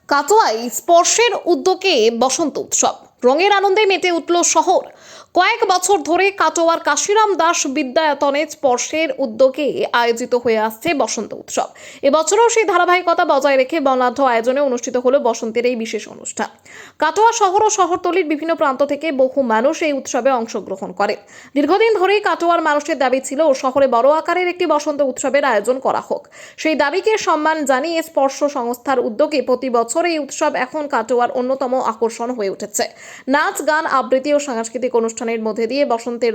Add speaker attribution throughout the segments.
Speaker 1: কাটোয়ায় স্পর্শের উদ্যোগে বসন্ত উৎসব, রঙের আনন্দে মেতে উঠল শহর। কয়েক বছর ধরে কাটোয়ার কাশিরাম দাস বিদ্যায়তনে স্পর্শের উদ্যোগে আয়োজিত হয়ে আসছে বসন্ত উৎসব। এবছরও সেই ধারাবাহিকতা বজায় রেখে বর্ণাঢ্য আয়োজনে অনুষ্ঠিত হলো বসন্তের এই বিশেষ অনুষ্ঠান। কাটোয়া শহর ও শহরতলির বিভিন্ন প্রান্ত থেকে বহু মানুষ এই উৎসবে অংশগ্রহণ করে। দীর্ঘদিন ধরেই কাটোয়ার মানুষের দাবি ছিল শহরে বড় আকারের একটি বসন্ত উৎসবের আয়োজন করা হোক। সেই দাবিকে সম্মান জানিয়ে স্পর্শ সংস্থার উদ্যোগে প্রতি বছর এই উৎসব এখন কাটোয়ার অন্যতম আকর্ষণ হয়ে উঠেছে। নাচ, গান, আবৃত্তি ও সাংস্কৃতিক অনুষ্ঠানের মধ্যে দিয়ে বসন্তের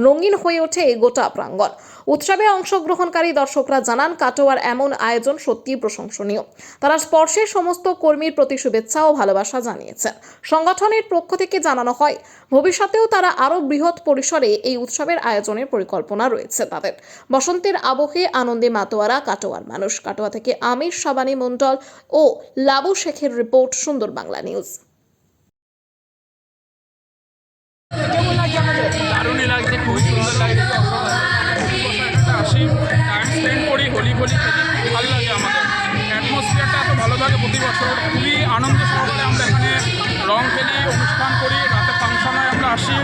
Speaker 1: রঙিন হয়ে ওঠে গোটা প্রাঙ্গণ। উৎসবে অংশগ্রহণকারী দর্শকরা জানান, কাটোয়ার এমন আয়োজন সত্যিই প্রশংসনীয়। তারা স্পর্শের সমস্ত কর্মীর প্রতি শুভেচ্ছা ও ভালোবাসা জানিয়েছেন। সংগঠনের পক্ষ থেকে জানানো হয়, ভবিষ্যতেও তারা আরও বৃহৎ পরিসরে এই উৎসবের আয়োজনের পরিকল্পনা রয়েছে তাদের। বসন্তের আবহে আনন্দে মাতোয়ারা কাটোয়ার মানুষ। কাটোয়া থেকে আমির শাবানী মণ্ডল ও লাবু শেখের রিপোর্ট, সুন্দর বাংলা নিউজ।
Speaker 2: দারুণই লাগছে, খুবই সুন্দর লাগছে। আসি, টাইম স্পেন্ড করি, হোলি খেলি, ভালো লাগে। আমাদের অ্যাটমসফিয়ারটা এত ভালো থাকে প্রতি বছর। খুবই আনন্দ সহকারে আমরা এখানে রং খেলি, অনুষ্ঠান করি, রাতে ফাংশন হয়, আমরা আসি।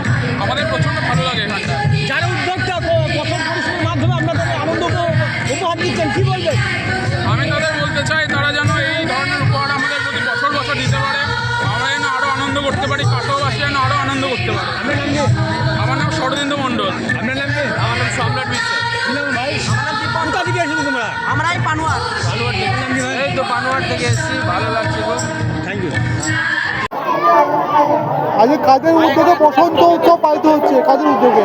Speaker 2: আমাদের প্রচণ্ড ভালো লাগে এখানটা।
Speaker 3: যারা উদ্যোক্তা বছর পরিশ্রমের মাধ্যমে আপনাদের আনন্দ উপহার দিচ্ছেন, কী বলবেন?
Speaker 2: আমি তাদের বলতে চাই, তারা যেন এই ধরনের উপহার আমাদের প্রতি বছর বছর দিতে পারে। আমরা যেন আরও আনন্দ করতে পারি, কাটোয়াবাসী যেন আরও আনন্দ করতে পারে। আমার নাম শরদিন্দু মণ্ডল।
Speaker 3: আপনার নাম কি?
Speaker 2: আমার নাম সম্রাট বিশ্বাস।
Speaker 3: ভাই, কোথা থেকে এসেছো তোমরা?
Speaker 4: আমরাই পানোয়ার
Speaker 2: থেকে। এই তো পানোয়ার থেকে এসেছি, ভালো লাগছে খুব।
Speaker 3: Thank you.
Speaker 5: আজকে কাদের উদ্যোগে বসন্ত উৎসব পালিত হচ্ছে? কাদের উদ্যোগে?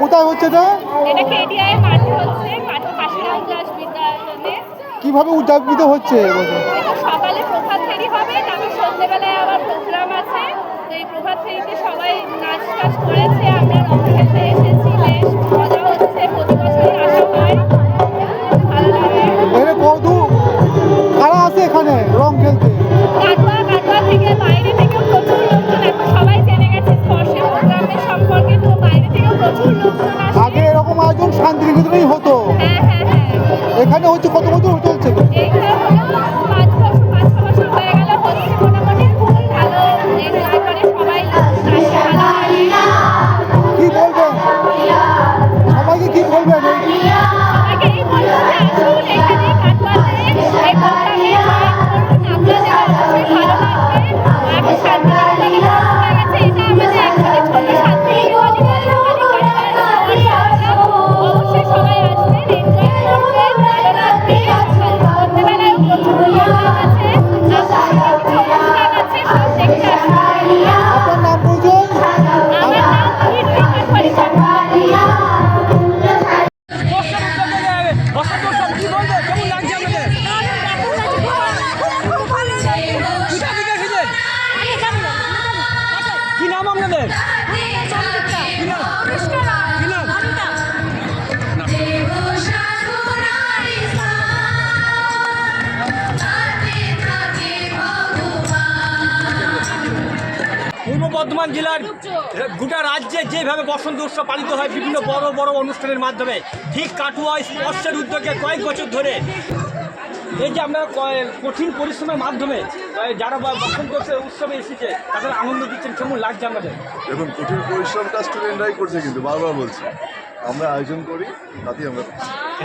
Speaker 5: কোথায় হচ্ছে এটা?
Speaker 6: এটা কেডিআই মাঠে হচ্ছে, কাশিরাম দাস বিদ্যায়তনে।
Speaker 5: কিভাবে উদযাপিত হচ্ছে এবছর?
Speaker 6: সকালে প্রভাত ফেরি হবে, তারপর সন্ধ্যেবেলায় আবার প্রোগ্রাম আছে। তো এই প্রভাত ফেরিতে সবাই নাচ টাচ করেছে, আমরা রং খেলতে এসেছি, বেশ মজা হচ্ছে। প্রতি বছরই আসা হয়, ভালো লাগে।
Speaker 5: এখানে কারা আছে এখানে রং খেলতে?
Speaker 6: কাটোয়া থেকে, বাইরে থেকেও প্রচুর লোকজন, এখন সবাই জেনে গেছে স্পর্শের প্রোগ্রামের সম্পর্কে, তো বাইরে থেকেও প্রচুর লোকজন আসে।
Speaker 5: আগে এরকম আয়োজন শান্তিনিকেতনেই হতো।
Speaker 6: হ্যাঁ।
Speaker 5: এখানে হচ্ছে কত বছর চলছে?
Speaker 6: এইখানে হলো 5 বছর হয়ে গেল হচ্ছে। মোটামুটি খুব ভালো এনজয় করে সবাই, নাচে ভালো লাগে।
Speaker 5: কি বলবেন সবাইকে, কি বলবেন?
Speaker 6: সবাইকে এই বলবো যে আসুন এখানে কাটোয়াতে এই প্রোগ্রামে জয়েন করুন, আপনাদের অবশ্যই ভালো লাগবে। এখন শান্তিনিকেতনে হয়ে গেছে, এটা আমাদের একসাথে ছোট শান্তিনিকেতন অবশ্যই সবাই আসবেন, এনজয় করবেন, ভালো লাগবে। সন্ধ্যেবেলায় প্রচুর লোকজন আছে, অনুষ্ঠান আছে, সব দেখতে আসবেন।
Speaker 5: আপনার নাম পরিচয়?
Speaker 6: আমার নাম পরিচয়।
Speaker 3: বসন্ত উৎসব কী বলবে? কেমন লাগছে আপনাদের? কোথা থেকে এসেছেন? কি নাম আপনাদের? কি নাম? কি নাম? পূর্ব বর্ধমান জেলার গোটা রাজ্যে যেভাবে বসন্ত উৎসব পালিত হয় বিভিন্ন বড় বড় অনুষ্ঠানের মাধ্যমে, ঠিক কাটোয়া স্পর্শের উদ্যোগে কয়েক বছর ধরে এই যে আমরা কঠিন পরিশ্রমের মাধ্যমে যারা বসন্ত উৎসবে এসেছে তাদের আনন্দ দিচ্ছেন, কেমন লাগছে আমাদের?
Speaker 7: দেখুন, কঠিন পরিশ্রমটা স্টুডেন্টরাই করছে, কিন্তু বারবার বলছি আমরা আয়োজন করি, তাতেই আমরা।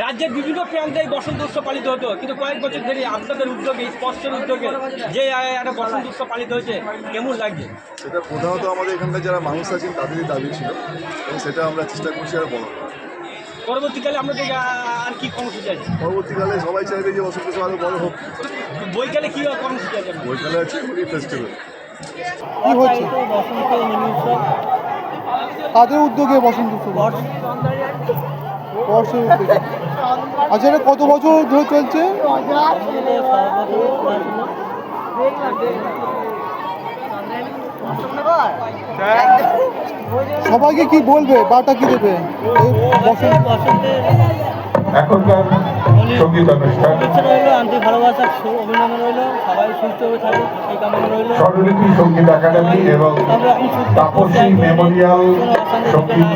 Speaker 3: রাজ্যের বিভিন্ন প্রান্তে বসন্ত উৎসব পালিত হতো, কিন্তু কয়েক বছর ধরে আপনাদের উদ্যোগে, স্পর্শের উদ্যোগে যে একটা বসন্ত উৎসব পালিত হয়েছে, কেমন লাগছে?
Speaker 7: সেটা প্রধানত আমাদের এখানকার যারা মানুষ আছেন তাদেরই দাবি ছিল, এবং সেটা আমরা চেষ্টা করছি আর বড় করার।
Speaker 3: পরবর্তীকালে আপনাদের আর কি কর্মসূচি আছে?
Speaker 7: পরবর্তীকালে সবাই চাইবে যে বসন্ত উৎসব আরও বড় হোক।
Speaker 3: বৈকালে কী কর্মসূচি আছে?
Speaker 7: বৈকালে আছে হোলি ফেস্টিভ্যাল।
Speaker 5: কি হচ্ছে? কাদের উদ্যোগে বসন্ত উৎসব? বর্ষের উদ্যোগে। আচ্ছা, এটা কত বছর ধরে চলছে? সবাইকে কি বলবে, বার্তা কি দেবে এই বসন্তের?
Speaker 8: এখনকার সঙ্গীত অনুষ্ঠান
Speaker 4: রইল আন্তরিক ভালোবাসার অভিনন্দন রইল, সবাই সুস্থ হয়ে থাকুক সেই কামনা রইল।
Speaker 8: স্বরলিপি সঙ্গীত একাডেমি এবং তাপসী মেমোরিয়াল সঙ্গীত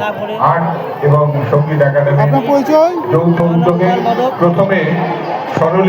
Speaker 4: না করে
Speaker 8: আর্ট এবং সঙ্গীত একাডেমি
Speaker 5: আপনার পরিচয়?
Speaker 8: যৌথ উদ্যোগে প্রথমে সরল